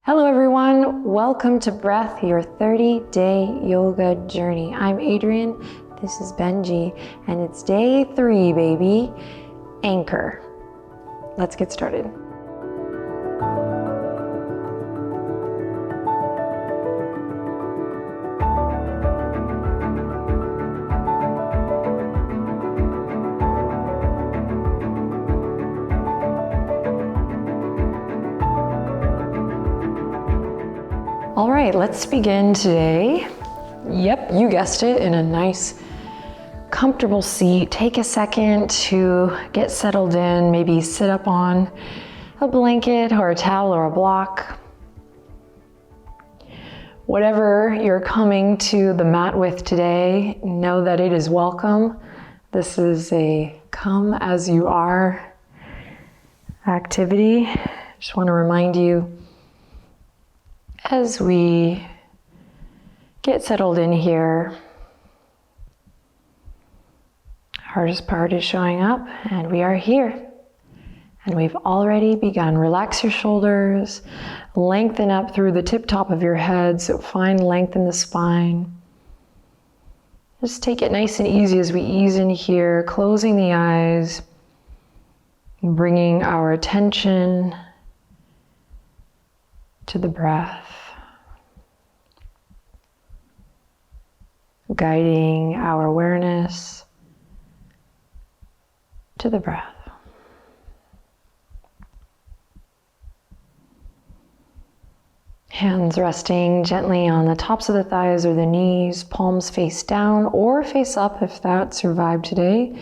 Hello everyone, welcome to Breath, your 30-day yoga journey. I'm Adrienne, this is Benji, and it's day 3, baby. Anchor. Let's get started. All right, let's begin today. Yep, you guessed it, in a nice, comfortable seat. Take a second to get settled in, maybe sit up on a blanket or a towel or a block. Whatever you're coming to the mat with today, know that it is welcome. This is a come as you are activity. Just want to remind you, as we get settled in here, hardest part is showing up, and we are here. And we've already begun. Relax your shoulders, lengthen up through the tip top of your head, so find length in the spine. Just take it nice and easy as we ease in here, closing the eyes, bringing our attention to the breath. Guiding our awareness to the breath. Hands resting gently on the tops of the thighs or the knees, palms face down or face up if that survived today.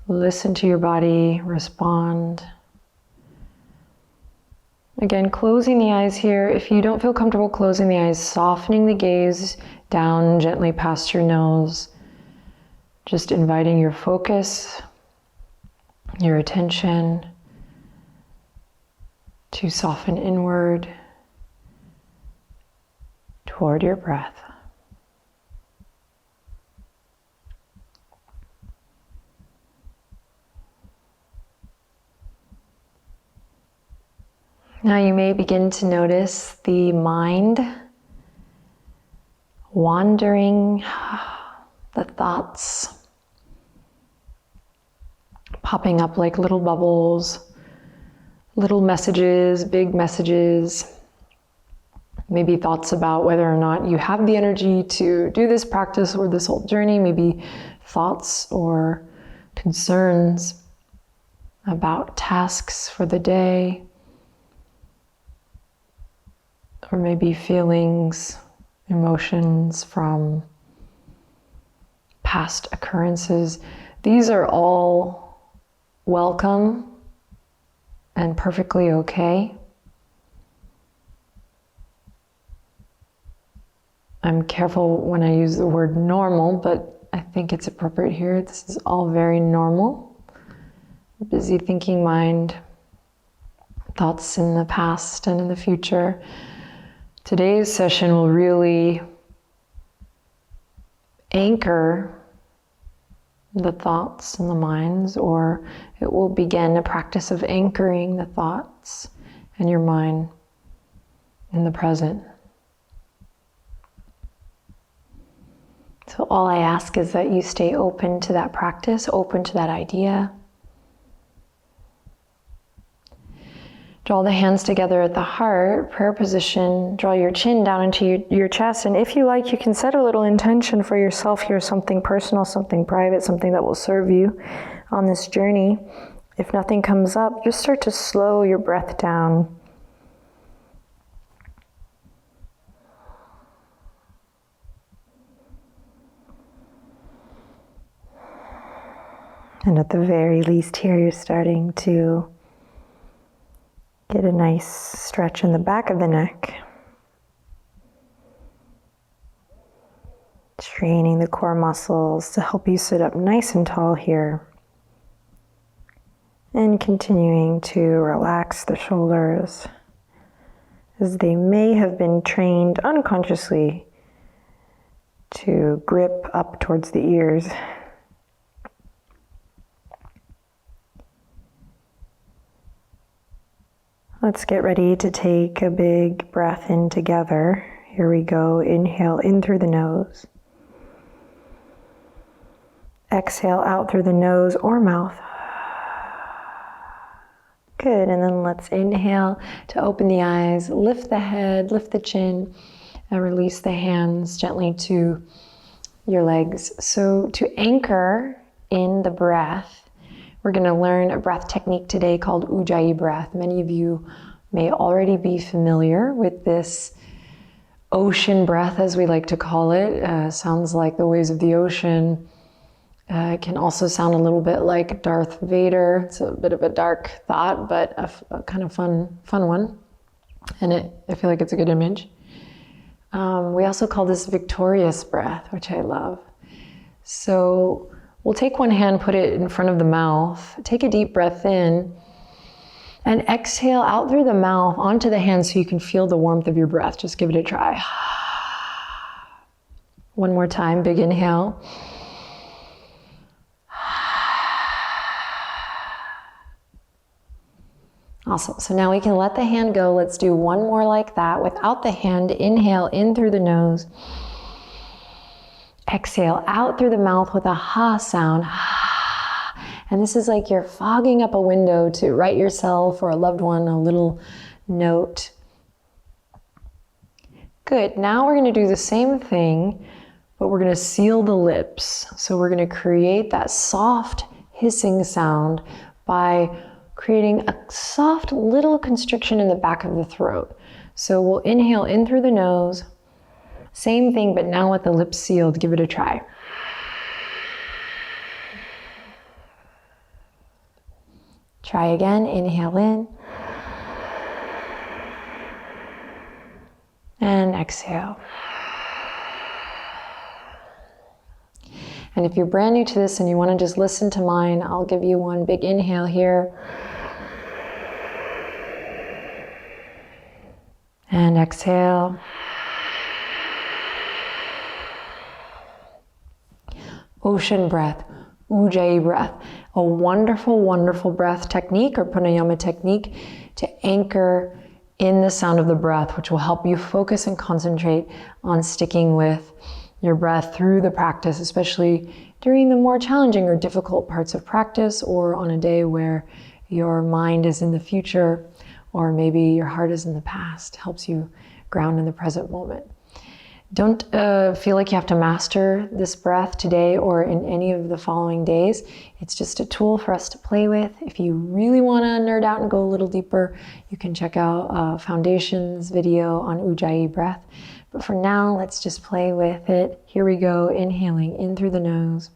Listen to your body, respond. Again, closing the eyes here. If you don't feel comfortable closing the eyes, softening the gaze down gently past your nose. Just inviting your focus, your attention to soften inward toward your breath. Now you may begin to notice the mind wandering, the thoughts popping up like little bubbles, little messages, big messages. Maybe thoughts about whether or not you have the energy to do this practice or this whole journey. Maybe thoughts or concerns about tasks for the day. Or maybe feelings, emotions from past occurrences. These are all welcome and perfectly okay. I'm careful when I use the word normal, but I think it's appropriate here. This is all very normal. Busy thinking mind, thoughts in the past and in the future. Today's session will really anchor the thoughts and the minds, or it will begin a practice of anchoring the thoughts and your mind in the present. So all I ask is that you stay open to that practice, open to that idea. Draw the hands together at the heart, prayer position. Draw your chin down into your chest. And if you like, you can set a little intention for yourself here, something personal, something private, something that will serve you on this journey. If nothing comes up, just start to slow your breath down. And at the very least here, you're starting to get a nice stretch in the back of the neck. Training the core muscles to help you sit up nice and tall here. And continuing to relax the shoulders as they may have been trained unconsciously to grip up towards the ears. Let's get ready to take a big breath in together. Here we go. Inhale in through the nose. Exhale out through the nose or mouth. Good, and then let's inhale to open the eyes, lift the head, lift the chin, and release the hands gently to your legs. So to anchor in the breath, we're gonna learn a breath technique today called Ujjayi breath. Many of you may already be familiar with this ocean breath, as we like to call it. Sounds like the waves of the ocean. It can also sound a little bit like Darth Vader. It's a bit of a dark thought, but a kind of fun one. And I feel like it's a good image. We also call this victorious breath, which I love. So we'll take one hand, put it in front of the mouth, take a deep breath in, and exhale out through the mouth onto the hand so you can feel the warmth of your breath. Just give it a try. One more time, big inhale. Awesome. So now we can let the hand go. Let's do one more like that without the hand. Inhale in through the nose. Exhale out through the mouth with a ha sound. And this is like you're fogging up a window to write yourself or a loved one a little note. Good. Now we're going to do the same thing, but we're going to seal the lips. So we're going to create that soft hissing sound by creating a soft little constriction in the back of the throat. So we'll inhale in through the nose. Same thing, but now with the lips sealed. Give it a try. Try again. Inhale in. And exhale. And if you're brand new to this and you want to just listen to mine, I'll give you one big inhale here. And exhale. Ocean breath, Ujjayi breath. A wonderful, wonderful breath technique or pranayama technique to anchor in the sound of the breath, which will help you focus and concentrate on sticking with your breath through the practice, especially during the more challenging or difficult parts of practice or on a day where your mind is in the future or maybe your heart is in the past. Helps you ground in the present moment. Don't feel like you have to master this breath today or in any of the following days. It's just a tool for us to play with. If you really want to nerd out and go a little deeper, you can check out Foundation's video on Ujjayi breath. But for now, let's just play with it. Here we go, inhaling in through the nose.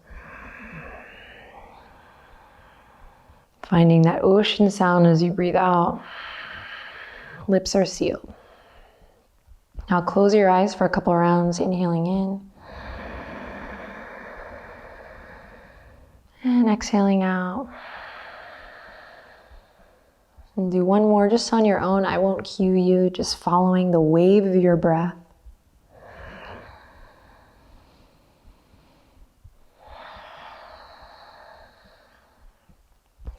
Finding that ocean sound as you breathe out. Lips are sealed. Now close your eyes for a couple rounds, inhaling in. And exhaling out. And do one more just on your own. I won't cue you, just following the wave of your breath.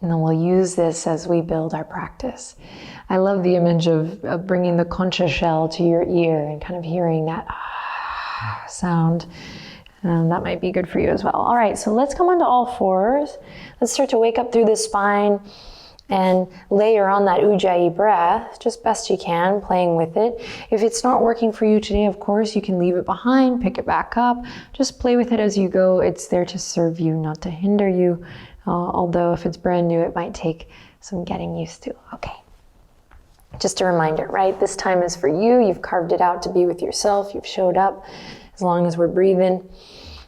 And then we'll use this as we build our practice. I love the image of bringing the concha shell to your ear and kind of hearing that sound. That might be good for you as well. All right, so let's come onto all fours. Let's start to wake up through the spine and layer on that Ujjayi breath, just best you can, playing with it. If it's not working for you today, of course, you can leave it behind, pick it back up. Just play with it as you go. It's there to serve you, not to hinder you. Although if it's brand new, it might take some getting used to. Okay. Just a reminder, right? This time is for you. You've carved it out to be with yourself. You've showed up. As long as we're breathing,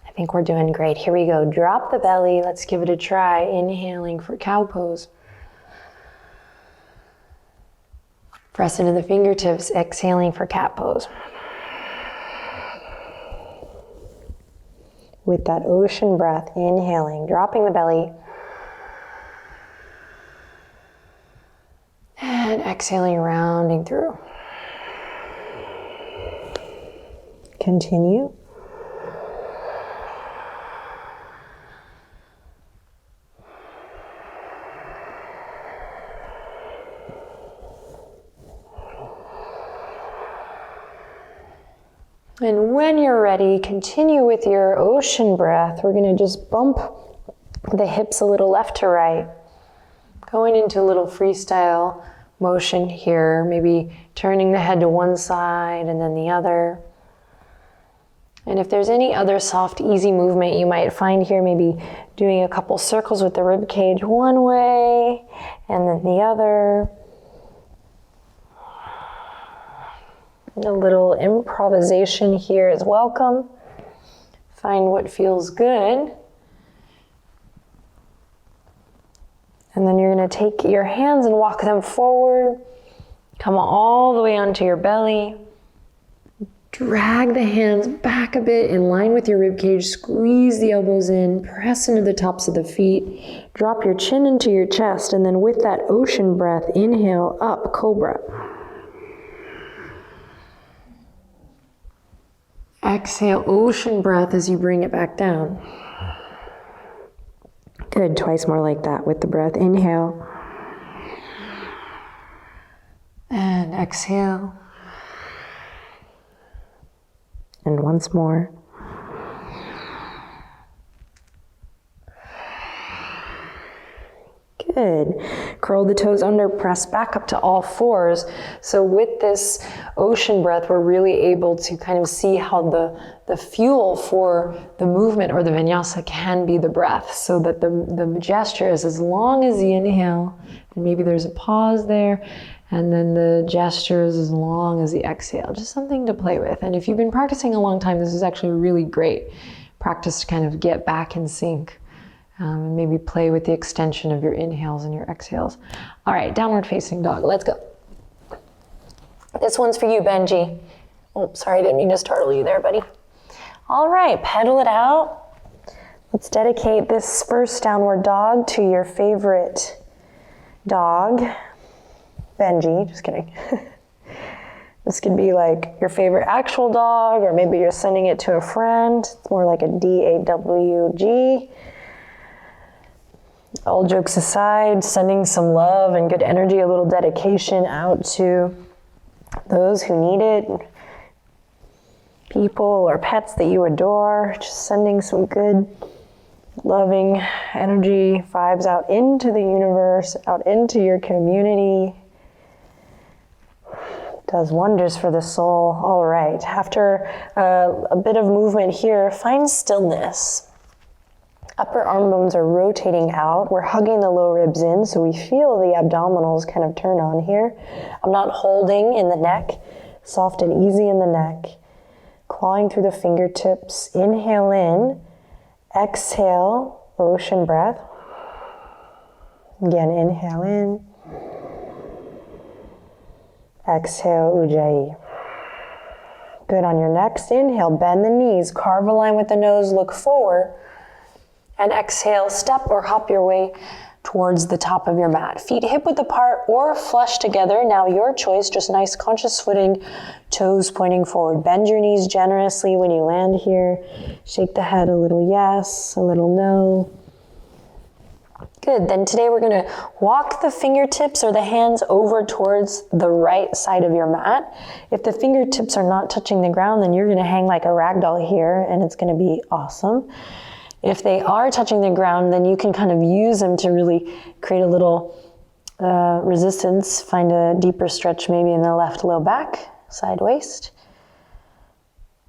I think we're doing great. Here we go. Drop the belly. Let's give it a try. Inhaling for cow pose. Press into the fingertips. Exhaling for cat pose. With that ocean breath, inhaling, dropping the belly. And exhaling, rounding through. Continue. And when you're ready, continue with your ocean breath. We're gonna just bump the hips a little left to right. Going into a little freestyle motion here, maybe turning the head to one side and then the other. And if there's any other soft, easy movement you might find here, maybe doing a couple circles with the rib cage one way and then the other. A little improvisation here is welcome. Find what feels good. And then you're going to take your hands and walk them forward. Come all the way onto your belly. Drag the hands back a bit in line with your rib cage. Squeeze the elbows in. Press into the tops of the feet. Drop your chin into your chest. And then with that ocean breath, inhale up, cobra. Exhale, ocean breath as you bring it back down. Good, twice more like that with the breath. Inhale. And exhale. And once more. Good. Curl the toes under, press back up to all fours. So with this ocean breath, we're really able to kind of see how the fuel for the movement or the vinyasa can be the breath. So that the gesture is as long as the inhale, and maybe there's a pause there, and then the gesture is as long as the exhale. Just something to play with. And if you've been practicing a long time, this is actually a really great practice to kind of get back in sync. And maybe play with the extension of your inhales and your exhales. All right, downward facing dog, let's go. This one's for you, Benji. Oh, sorry, I didn't mean to startle you there, buddy. All right, pedal it out. Let's dedicate this first downward dog to your favorite dog. Benji, just kidding. This could be like your favorite actual dog, or maybe you're sending it to a friend. It's more like a DAWG. All jokes aside, sending some love and good energy, a little dedication out to those who need it, people or pets that you adore, just sending some good, loving energy, vibes out into the universe, out into your community. Does wonders for the soul. All right, after a bit of movement here, find stillness. Upper arm bones are rotating out. We're hugging the low ribs in, so we feel the abdominals kind of turn on here. I'm not holding in the neck, soft and easy in the neck. Clawing through the fingertips. Inhale in, exhale, ocean breath. Again, inhale in. Exhale, Ujjayi. Good. On your next inhale, bend the knees, carve a line with the nose, look forward. And exhale, step or hop your way towards the top of your mat. Feet hip width apart or flush together. Now your choice, just nice conscious footing, toes pointing forward. Bend your knees generously when you land here. Shake the head a little yes, a little no. Good, then today we're gonna walk the fingertips or the hands over towards the right side of your mat. If the fingertips are not touching the ground, then you're gonna hang like a rag doll here and it's gonna be awesome. If they are touching the ground, then you can kind of use them to really create a little resistance. Find a deeper stretch maybe in the left low back, side waist.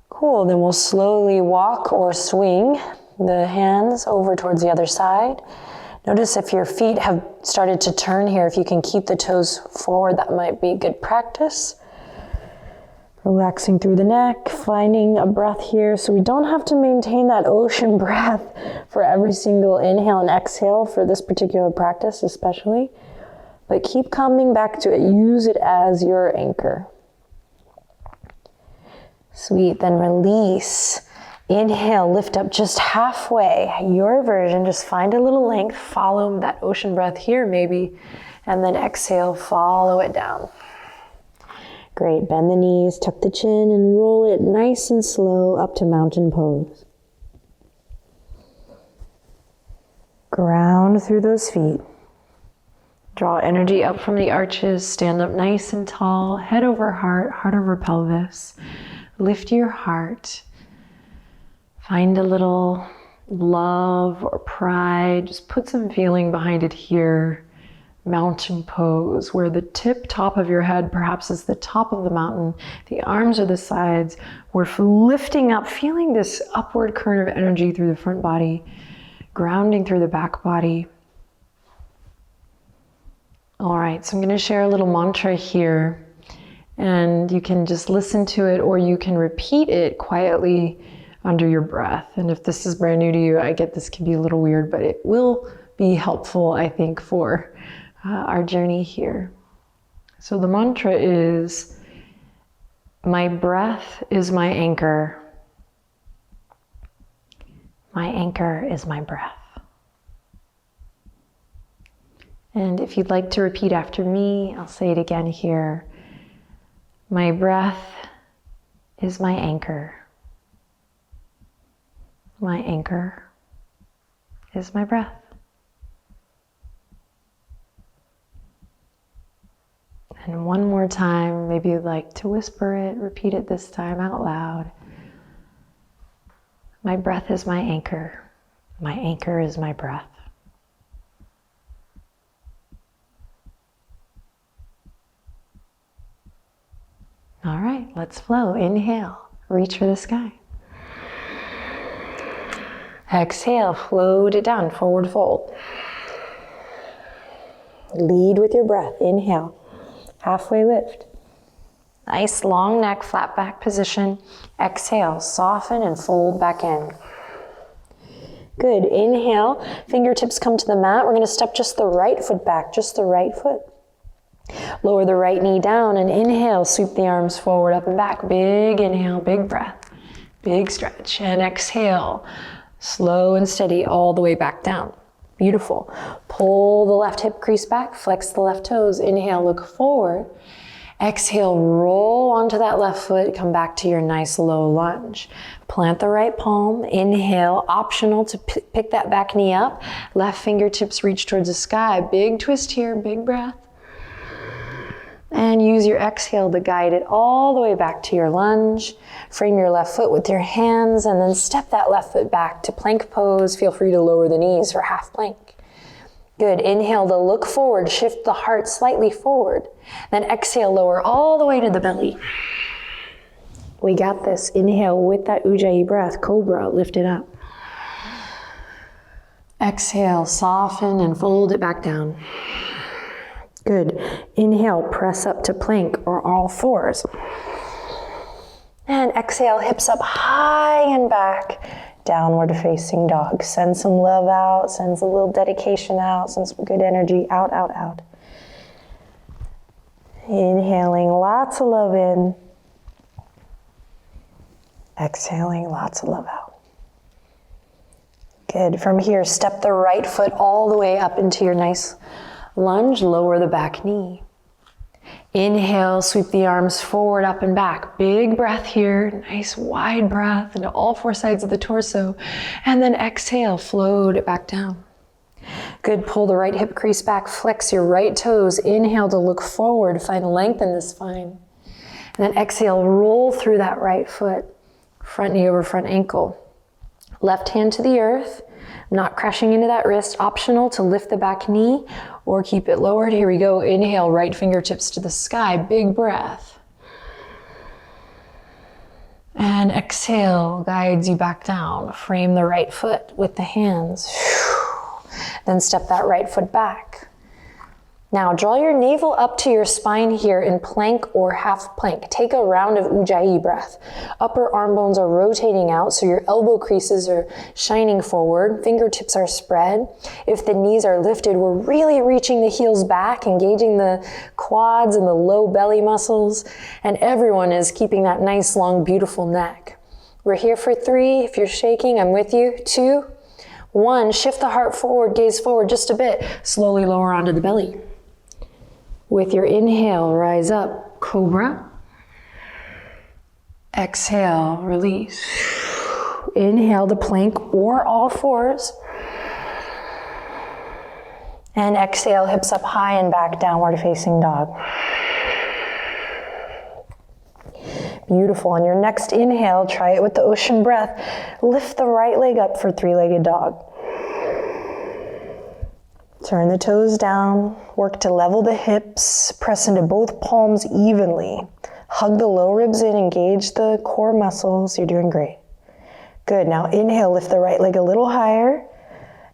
Cool, then we'll slowly walk or swing the hands over towards the other side. Notice if your feet have started to turn here, if you can keep the toes forward, that might be good practice. Relaxing through the neck, finding a breath here so we don't have to maintain that ocean breath for every single inhale and exhale for this particular practice especially. But keep coming back to it. Use it as your anchor. Sweet, then release. Inhale, lift up just halfway. Your version, just find a little length, follow that ocean breath here maybe, and then exhale, follow it down. Great, bend the knees, tuck the chin, and roll it nice and slow up to mountain pose. Ground through those feet. Draw energy up from the arches, stand up nice and tall, head over heart, heart over pelvis. lift your heart. Find a little love or pride. Just put some feeling behind it here. Mountain pose, where the top of your head perhaps is the top of the mountain. The arms are the sides. We're lifting up, feeling this upward current of energy through the front body, grounding through the back body. All right, so I'm going to share a little mantra here, and you can just listen to it or you can repeat it quietly under your breath. And if this is brand new to you, I get this can be a little weird, but it will be helpful, I think, for our journey here. So the mantra is, my breath is my anchor. My anchor is my breath. And if you'd like to repeat after me, I'll say it again here. My breath is my anchor. My anchor is my breath. And one more time, maybe you'd like to whisper it, repeat it this time out loud. My breath is my anchor. My anchor is my breath. All right, let's flow. Inhale, reach for the sky. Exhale, float it down, forward fold. Lead with your breath. Inhale. Halfway lift. Nice long neck, flat back position. Exhale, soften and fold back in. Good, inhale, fingertips come to the mat. We're gonna step just the right foot back, just the right foot. Lower the right knee down and inhale, sweep the arms forward, up and back. Big inhale, big breath, big stretch. And exhale, slow and steady all the way back down. Beautiful. Pull the left hip crease back, flex the left toes. Inhale, look forward. Exhale, roll onto that left foot, come back to your nice low lunge. Plant the right palm, inhale, optional to pick that back knee up. Left fingertips reach towards the sky. Big twist here, big breath. And use your exhale to guide it all the way back to your lunge. Frame your left foot with your hands and then step that left foot back to plank pose. Feel free to lower the knees for half plank. Good, inhale to look forward, shift the heart slightly forward. Then exhale, lower all the way to the belly. We got this. Inhale with that Ujjayi breath, cobra, lift it up. Exhale, soften and fold it back down. Good. Inhale, press up to plank or all fours. And exhale, hips up high and back, downward facing dog. Send some love out, send a little dedication out, send some good energy out, out, out. Inhaling lots of love in. Exhaling lots of love out. Good. From here, step the right foot all the way up into your nice lunge, lower the back knee. Inhale, sweep the arms forward, up and back. Big breath here, nice wide breath into all four sides of the torso. And then exhale, float it back down. Good, pull the right hip crease back, flex your right toes. Inhale to look forward, find length in the spine. And then exhale, roll through that right foot. Front knee over front ankle. Left hand to the earth. Not crashing into that wrist. Optional to lift the back knee or keep it lowered. Here we go. Inhale, right fingertips to the sky. Big breath. And exhale guides you back down. Frame the right foot with the hands. Then step that right foot back. Now draw your navel up to your spine here in plank or half plank. Take a round of Ujjayi breath. Upper arm bones are rotating out, so your elbow creases are shining forward. Fingertips are spread. If the knees are lifted, we're really reaching the heels back, engaging the quads and the low belly muscles. And everyone is keeping that nice, long, beautiful neck. We're here for 3. If you're shaking, I'm with you. 2, 1. Shift the heart forward, gaze forward just a bit. Slowly lower onto the belly. With your inhale, rise up, cobra. Exhale, release. Inhale to plank or all fours. And exhale, hips up high and back, downward facing dog. Beautiful. On your next inhale, try it with the ocean breath. Lift the right leg up for three-legged dog. Turn the toes down. Work to level the hips. Press into both palms evenly. Hug the low ribs in, engage the core muscles. You're doing great. Good. Now inhale, lift the right leg a little higher.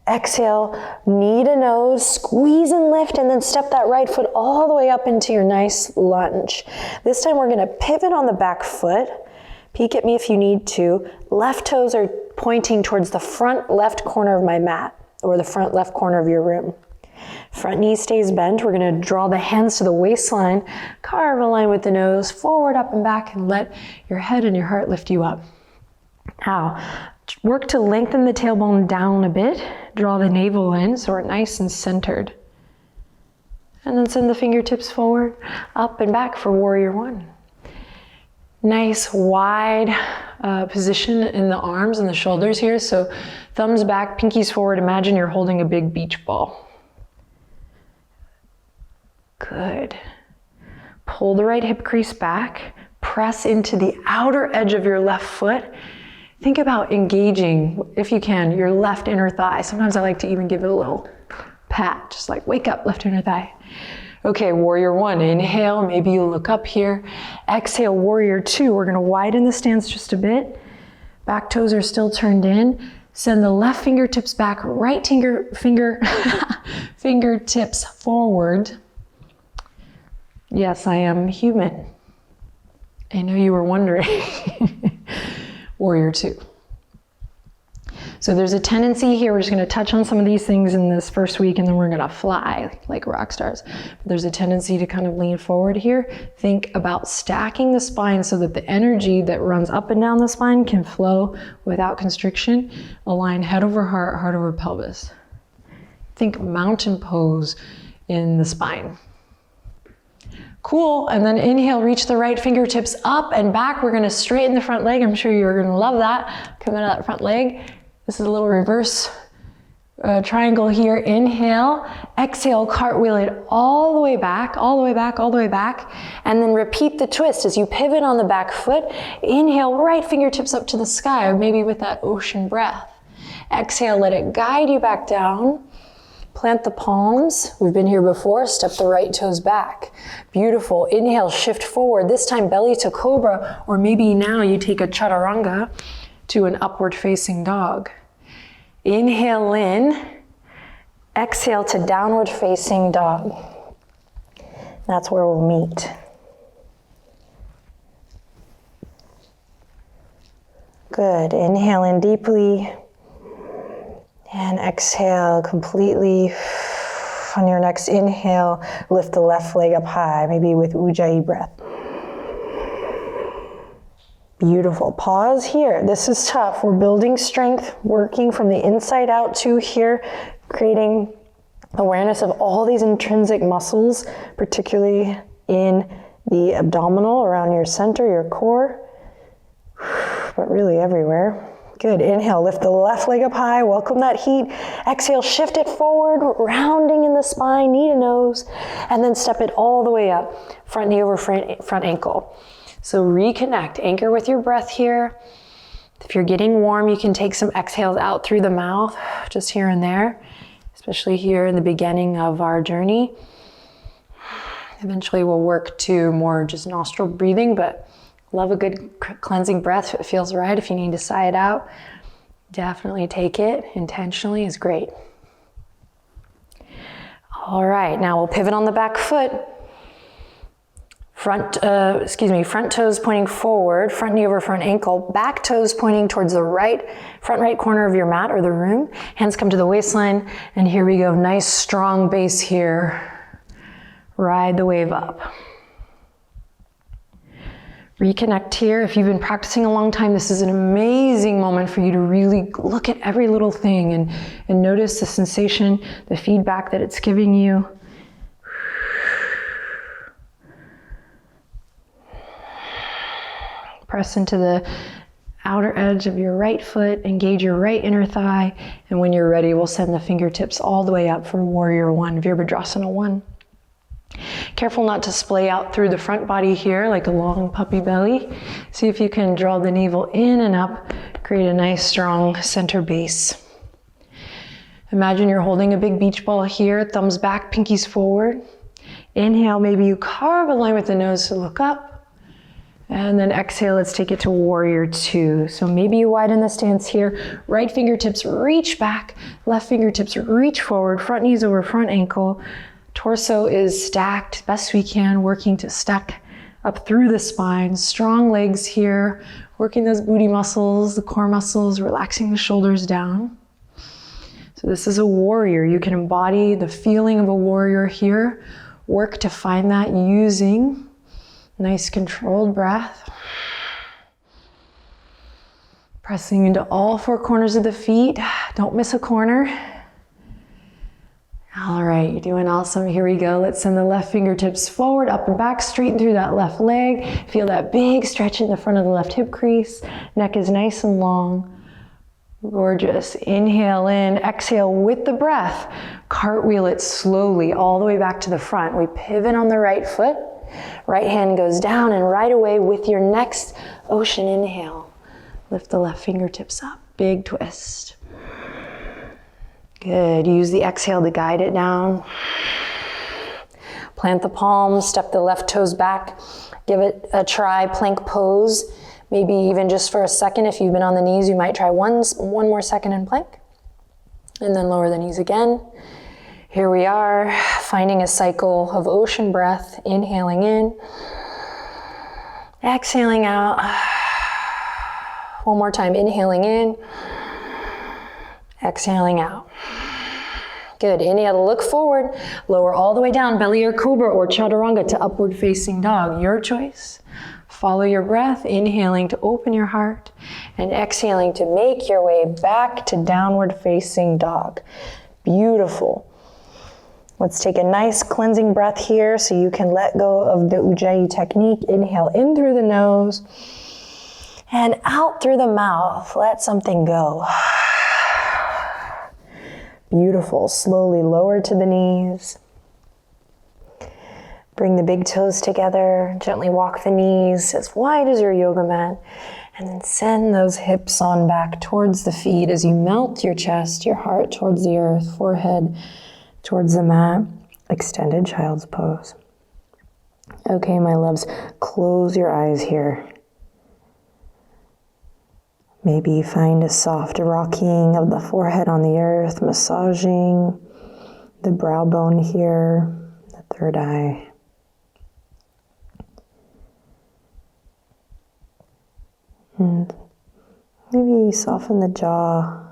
Exhale, knee to nose, squeeze and lift, and then step that right foot all the way up into your nice lunge. This time we're gonna pivot on the back foot. Peek at me if you need to. Left toes are pointing towards the front left corner of my mat, or the front left corner of your room. Front knee stays bent. We're gonna draw the hands to the waistline, carve a line with the nose, forward, up and back, and let your head and your heart lift you up. Now, work to lengthen the tailbone down a bit. Draw the navel in so we're nice and centered. And then send the fingertips forward, up and back for warrior one. Nice wide position in the arms and the shoulders here. So thumbs back, pinkies forward. Imagine you're holding a big beach ball. Good. Pull the right hip crease back. Press into the outer edge of your left foot. Think about engaging, if you can, your left inner thigh. Sometimes I like to even give it a little pat, just like wake up, left inner thigh. Okay, warrior one, inhale, maybe you look up here. Exhale, warrior two. We're gonna widen the stance just a bit. Back toes are still turned in. Send the left fingertips back, right fingertips forward. Yes, I am human. I know you were wondering. Warrior two. So there's a tendency here, we're just gonna touch on some of these things in this first week and then we're gonna fly like rock stars. But there's a tendency to kind of lean forward here. Think about stacking the spine so that the energy that runs up and down the spine can flow without constriction. Align head over heart, heart over pelvis. Think mountain pose in the spine. Cool, and then inhale, reach the right fingertips up and back. We're gonna straighten the front leg. I'm sure you're gonna love that. Come out of that front leg. This is a little reverse triangle here. Inhale, exhale, cartwheel it all the way back, all the way back, all the way back. And then repeat the twist as you pivot on the back foot. Inhale, right fingertips up to the sky, maybe with that ocean breath. Exhale, let it guide you back down. Plant the palms. We've been here before. Step the right toes back. Beautiful. Inhale, shift forward. This time belly to cobra, or maybe now you take a chaturanga to an upward facing dog. Inhale in. Exhale to downward facing dog. That's where we'll meet. Good. Inhale in deeply. And exhale completely. On your next inhale, lift the left leg up high, maybe with Ujjayi breath. Beautiful. Pause here. This is tough. We're building strength, working from the inside out too here, creating awareness of all these intrinsic muscles, particularly in the abdominal, around your center, your core, but really everywhere. Good. Inhale, lift the left leg up high, welcome that heat. Exhale, shift it forward, rounding in the spine, knee to nose, and then step it all the way up. Front knee over front ankle. So reconnect, anchor with your breath here. If you're getting warm, you can take some exhales out through the mouth, just here and there, especially here in the beginning of our journey. Eventually we'll work to more just nostril breathing, but love a good cleansing breath if it feels right. If you need to sigh it out, definitely take it intentionally is great. All right, now we'll pivot on the back foot. Front toes pointing forward, front knee over front ankle, back toes pointing towards the front right corner of your mat or the room. Hands come to the waistline, and here we go. Nice strong base here. Ride the wave up. Reconnect here. If you've been practicing a long time, this is an amazing moment for you to really look at every little thing and notice the sensation, the feedback that it's giving you. Press into the outer edge of your right foot, engage your right inner thigh, and when you're ready, we'll send the fingertips all the way up for warrior one, Virabhadrasana 1. Careful not to splay out through the front body here like a long puppy belly. See if you can draw the navel in and up, create a nice strong center base. Imagine you're holding a big beach ball here, thumbs back, pinkies forward. Inhale, maybe you carve a line with the nose to look up. And then exhale, let's take it to warrior two. So maybe you widen the stance here. Right fingertips reach back, left fingertips reach forward, front knees over front ankle. Torso is stacked best we can, working to stack up through the spine. Strong legs here, working those booty muscles, the core muscles, relaxing the shoulders down. So this is a warrior. You can embody the feeling of a warrior here. Work to find that using nice controlled breath. Pressing into all four corners of the feet. Don't miss a corner. All right, you're doing awesome. Here we go. Let's send the left fingertips forward, up and back, straighten through that left leg. Feel that big stretch in the front of the left hip crease. Neck is nice and long. Gorgeous. Inhale in, exhale with the breath. Cartwheel it slowly all the way back to the front. We pivot on the right foot. Right hand goes down, and right away with your next ocean inhale, lift the left fingertips up. Big twist. Good. Use the exhale to guide it down. Plant the palms, step the left toes back. Give it a try, plank pose. Maybe even just for a second. If you've been on the knees, you might try one more second in plank. And then lower the knees again. Here we are, finding a cycle of ocean breath. Inhaling in. Exhaling out. One more time, inhaling in. Exhaling out. Good. Inhale to look forward. Lower all the way down, belly or cobra or chaturanga to upward facing dog. Your choice. Follow your breath, inhaling to open your heart and exhaling to make your way back to downward facing dog. Beautiful. Let's take a nice cleansing breath here so you can let go of the Ujjayi technique. Inhale in through the nose and out through the mouth. Let something go. Beautiful. Slowly lower to the knees. Bring the big toes together. Gently walk the knees as wide as your yoga mat. And then send those hips on back towards the feet as you melt your chest, your heart towards the earth, forehead towards the mat. Extended child's pose. Okay, my loves, close your eyes here. Maybe find a soft rocking of the forehead on the earth, massaging the brow bone here, the third eye. And maybe soften the jaw.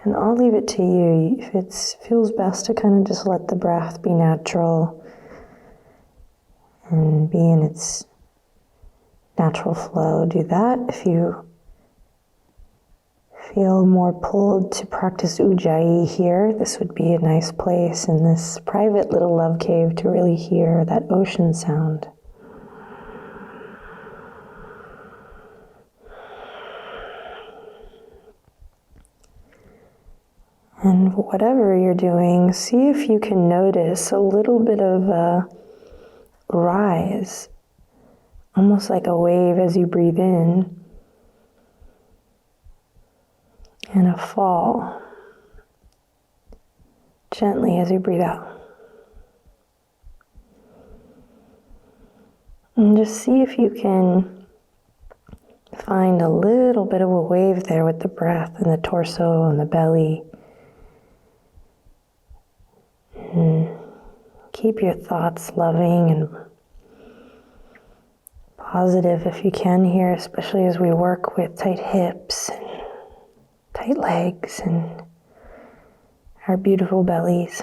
And I'll leave it to you. If it feels best to kind of just let the breath be natural and be in its natural flow, do that. If you feel more pulled to practice Ujjayi here, this would be a nice place in this private little love cave to really hear that ocean sound. And whatever you're doing, see if you can notice a little bit of a rise, almost like a wave as you breathe in, and a fall, gently as you breathe out. And just see if you can find a little bit of a wave there with the breath and the torso and the belly. And keep your thoughts loving and positive if you can here, especially as we work with tight hips and tight legs and our beautiful bellies.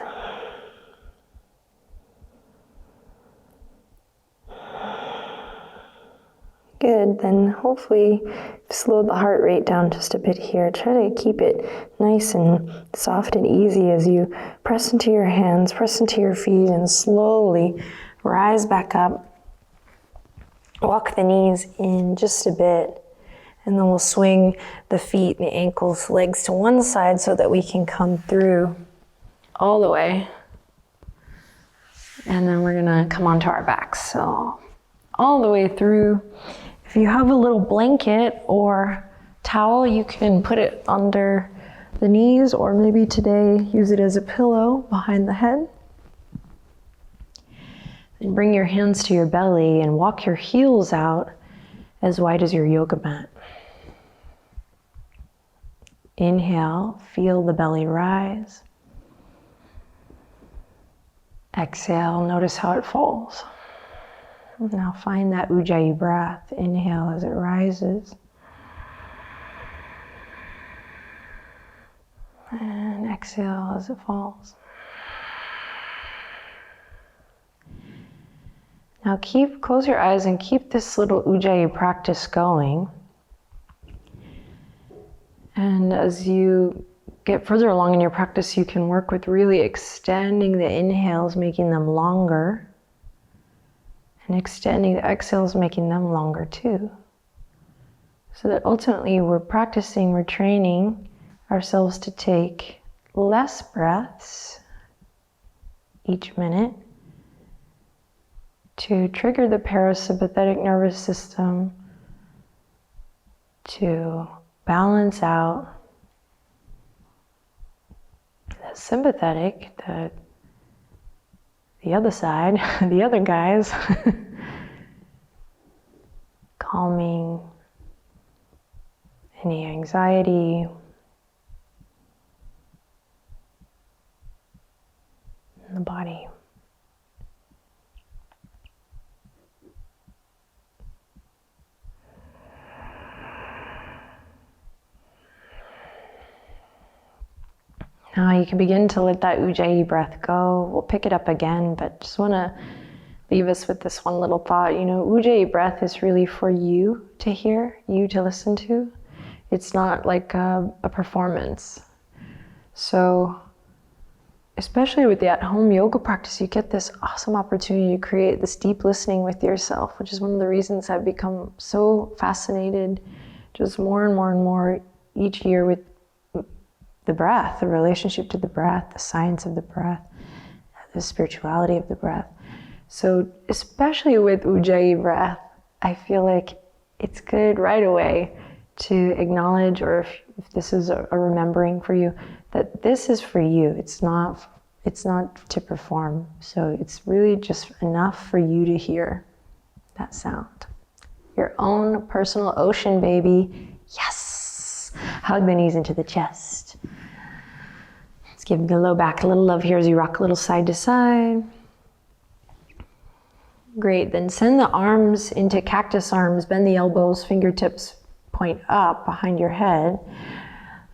Good, then hopefully slow the heart rate down just a bit here. Try to keep it nice and soft and easy as you press into your hands, press into your feet, and slowly rise back up. Walk the knees in just a bit, and then we'll swing the feet, the ankles, legs to one side so that we can come through all the way. And then we're gonna come onto our backs. So all the way through. If you have a little blanket or towel, you can put it under the knees, or maybe today use it as a pillow behind the head. And bring your hands to your belly and walk your heels out as wide as your yoga mat. Inhale, feel the belly rise. Exhale, notice how it falls. Now find that Ujjayi breath. Inhale as it rises. And exhale as it falls. Now close your eyes and keep this little Ujjayi practice going. And as you get further along in your practice, you can work with really extending the inhales, making them longer. And extending the exhales, making them longer too. So that ultimately we're practicing, we're training ourselves to take less breaths each minute to trigger the parasympathetic nervous system, to balance out the sympathetic, the other side, the other guys, calming any anxiety in the body. Now you can begin to let that Ujjayi breath go. We'll pick it up again, but just want to leave us with this one little thought. You know, Ujjayi breath is really for you to hear, you to listen to. It's not like a performance. So, especially with the at-home yoga practice, you get this awesome opportunity to create this deep listening with yourself, which is one of the reasons I've become so fascinated just more and more and more each year with the breath, the relationship to the breath, the science of the breath, the spirituality of the breath. So especially with Ujjayi breath, I feel like it's good right away to acknowledge, or if this is a remembering for you, that this is for you. It's not to perform. So it's really just enough for you to hear that sound. Your own personal ocean, baby. Yes! Hug the knees into the chest. Let's give the low back a little love here as you rock a little side to side. Great, then send the arms into cactus arms, bend the elbows, fingertips point up behind your head.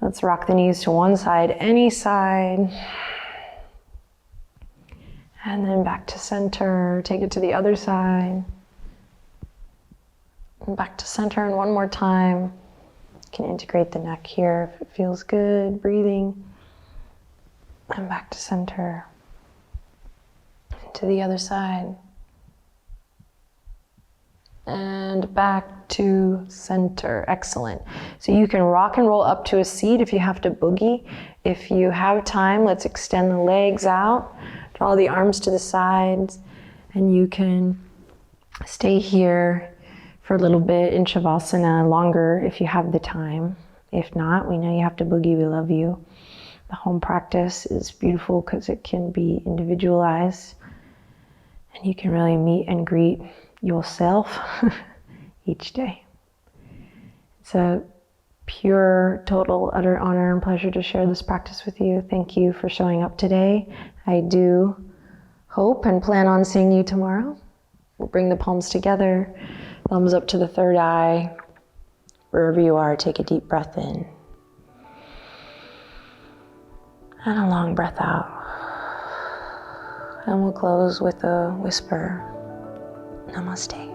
Let's rock the knees to one side, any side. And then back to center, take it to the other side. And back to center, and one more time. You can integrate the neck here if it feels good, breathing. And back to center. To the other side. And back to center. Excellent. So you can rock and roll up to a seat if you have to boogie. If you have time, let's extend the legs out. Draw the arms to the sides. And you can stay here for a little bit in Shavasana, longer if you have the time. If not, we know you have to boogie, we love you. The home practice is beautiful because it can be individualized. And you can really meet and greet yourself each day. It's a pure, total, utter honor and pleasure to share this practice with you. Thank you for showing up today. I do hope and plan on seeing you tomorrow. We'll bring the palms together, thumbs up to the third eye. Wherever you are, take a deep breath in. And a long breath out. And we'll close with a whisper. Namaste.